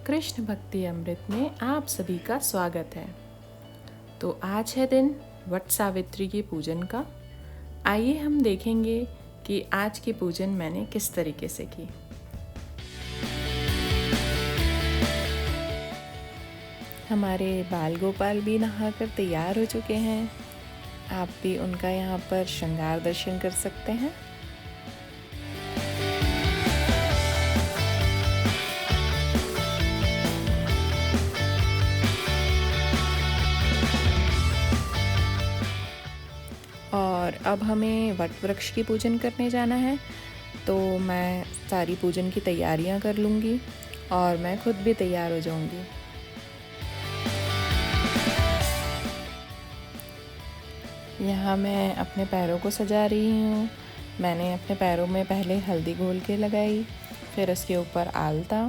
कृष्ण भक्ति अमृत में आप सभी का स्वागत है। तो आज है दिन वट सावित्री की पूजन का। आइए हम देखेंगे कि आज की पूजन मैंने किस तरीके से की। हमारे बाल गोपाल भी नहाकर तैयार हो चुके हैं। आप भी उनका यहाँ पर श्रृंगार दर्शन कर सकते हैं। और अब हमें वट वृक्ष की पूजन करने जाना है, तो मैं सारी पूजन की तैयारियां कर लूँगी और मैं खुद भी तैयार हो जाऊँगी। यहाँ मैं अपने पैरों को सजा रही हूँ। मैंने अपने पैरों में पहले हल्दी घोल के लगाई, फिर उसके ऊपर आलता,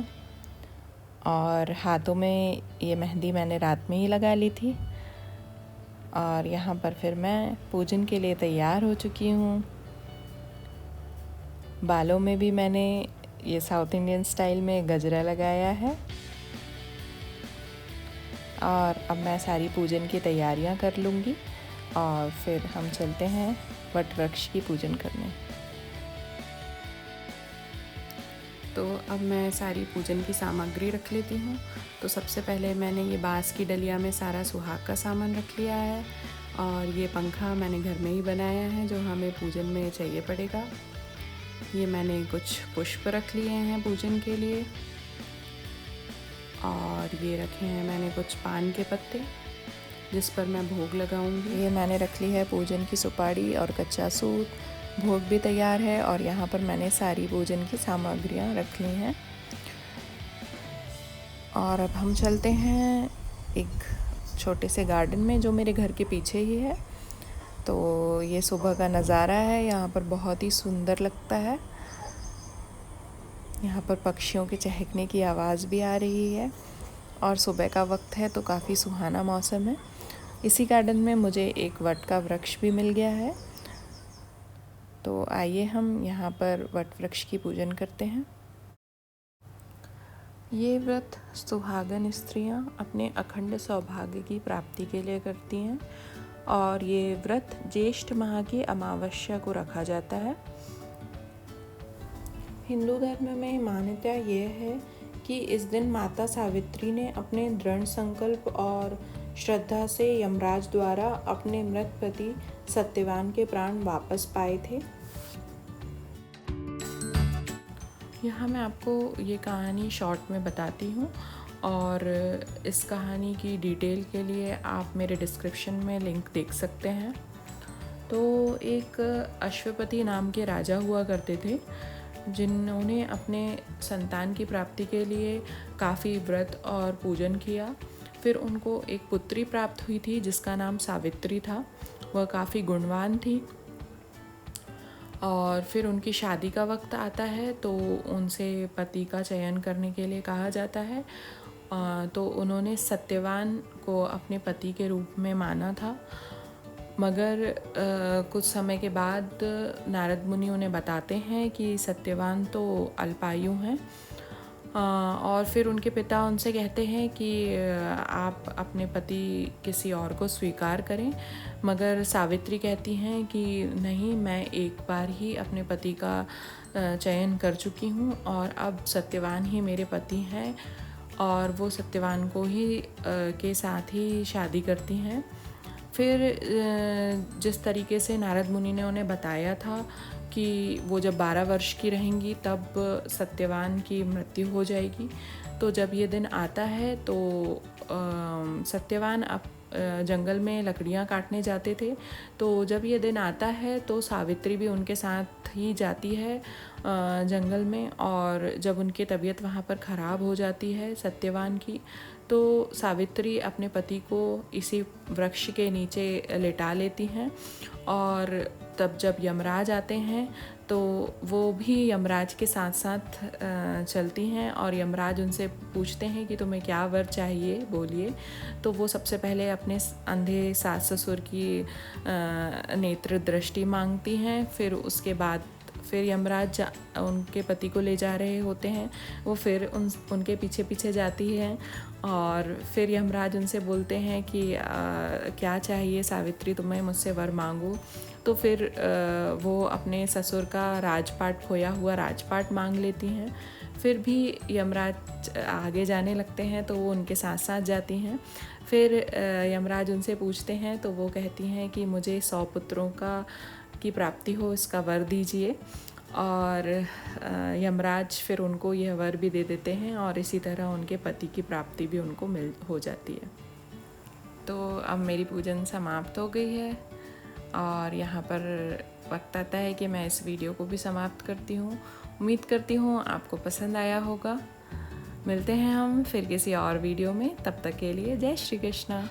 और हाथों में ये मेहंदी मैंने रात में ही लगा ली थी। और यहाँ पर फिर मैं पूजन के लिए तैयार हो चुकी हूँ। बालों में भी मैंने ये साउथ इंडियन स्टाइल में गजरा लगाया है। और अब मैं सारी पूजन की तैयारियाँ कर लूँगी और फिर हम चलते हैं वट वृक्ष की पूजन करने। तो अब मैं सारी पूजन की सामग्री रख लेती हूँ। तो सबसे पहले मैंने ये बाँस की डलिया में सारा सुहाग का सामान रख लिया है, और ये पंखा मैंने घर में ही बनाया है जो हमें पूजन में चाहिए पड़ेगा। ये मैंने कुछ पुष्प रख लिए हैं पूजन के लिए, और ये रखे हैं मैंने कुछ पान के पत्ते जिस पर मैं भोग लगाऊंगी। ये मैंने रख ली है पूजन की सुपारी और कच्चा सूत। भोग भी तैयार है और यहाँ पर मैंने सारी पूजन की सामग्रियाँ रख ली हैं। और अब हम चलते हैं एक छोटे से गार्डन में जो मेरे घर के पीछे ही है। तो ये सुबह का नज़ारा है, यहाँ पर बहुत ही सुंदर लगता है। यहाँ पर पक्षियों के चहकने की आवाज़ भी आ रही है और सुबह का वक्त है तो काफ़ी सुहाना मौसम है। इसी गार्डन में मुझे एक वट का वृक्ष भी मिल गया है। तो आइए हम यहाँ पर वट वृक्ष की पूजन करते हैं। ये व्रत सुहागन स्त्रियाँ अपने अखंड सौभाग्य की प्राप्ति के लिए करती हैं, और ये व्रत ज्येष्ठ माह की अमावस्या को रखा जाता है। हिंदू धर्म में मान्यता ये है कि इस दिन माता सावित्री ने अपने दृढ़ संकल्प और श्रद्धा से यमराज द्वारा अपने मृत पति सत्यवान के प्राण वापस पाए थे। यहाँ मैं आपको ये कहानी शॉर्ट में बताती हूँ, और इस कहानी की डिटेल के लिए आप मेरे डिस्क्रिप्शन में लिंक देख सकते हैं। तो एक अश्वपति नाम के राजा हुआ करते थे, जिन्होंने अपने संतान की प्राप्ति के लिए काफ़ी व्रत और पूजन किया। फिर उनको एक पुत्री प्राप्त हुई थी जिसका नाम सावित्री था। वह काफ़ी गुणवान थी, और फिर उनकी शादी का वक्त आता है तो उनसे पति का चयन करने के लिए कहा जाता है। तो उन्होंने सत्यवान को अपने पति के रूप में माना था, मगर कुछ समय के बाद नारद मुनि उन्हें बताते हैं कि सत्यवान तो अल्पायु हैं। और फिर उनके पिता उनसे कहते हैं कि आप अपने पति किसी और को स्वीकार करें, मगर सावित्री कहती हैं कि नहीं, मैं एक बार ही अपने पति का चयन कर चुकी हूँ और अब सत्यवान ही मेरे पति हैं, और वो सत्यवान को ही के साथ ही शादी करती हैं। फिर जिस तरीके से नारद मुनि ने उन्हें बताया था कि वो जब 12 वर्ष की रहेंगी तब सत्यवान की मृत्यु हो जाएगी, तो जब ये दिन आता है तो सत्यवान जंगल में लकड़ियाँ काटने जाते थे। तो जब ये दिन आता है तो सावित्री भी उनके साथ ही जाती है जंगल में, और जब उनकी तबीयत वहाँ पर ख़राब हो जाती है सत्यवान की, तो सावित्री अपने पति को इसी वृक्ष के नीचे लिटा लेती हैं। और तब जब यमराज आते हैं तो वो भी यमराज के साथ साथ चलती हैं, और यमराज उनसे पूछते हैं कि तुम्हें क्या वर चाहिए, बोलिए। तो वो सबसे पहले अपने अंधे सास ससुर की नेत्र दृष्टि मांगती हैं। फिर उसके बाद फिर यमराज उनके पति को ले जा रहे होते हैं। वो फिर उनके पीछे पीछे जाती है और फिर यमराज उनसे बोलते हैं कि क्या चाहिए सावित्री, तुम्हें मुझसे वर मांगो। तो फिर वो अपने ससुर का राजपाट, खोया हुआ राजपाट मांग लेती हैं। फिर भी यमराज आगे जाने लगते हैं तो वो उनके साथ साथ जाती हैं। फिर यमराज उनसे पूछते हैं तो वो कहती हैं कि मुझे 100 पुत्रों की प्राप्ति हो, इसका वर दीजिए। और यमराज फिर उनको यह वर भी दे देते हैं और इसी तरह उनके पति की प्राप्ति भी उनको हो जाती है। तो अब मेरी पूजन समाप्त हो गई है और यहाँ पर वक्त आता है कि मैं इस वीडियो को भी समाप्त करती हूँ। उम्मीद करती हूँ आपको पसंद आया होगा। मिलते हैं हम फिर किसी और वीडियो में, तब तक के लिए जय श्री कृष्णा।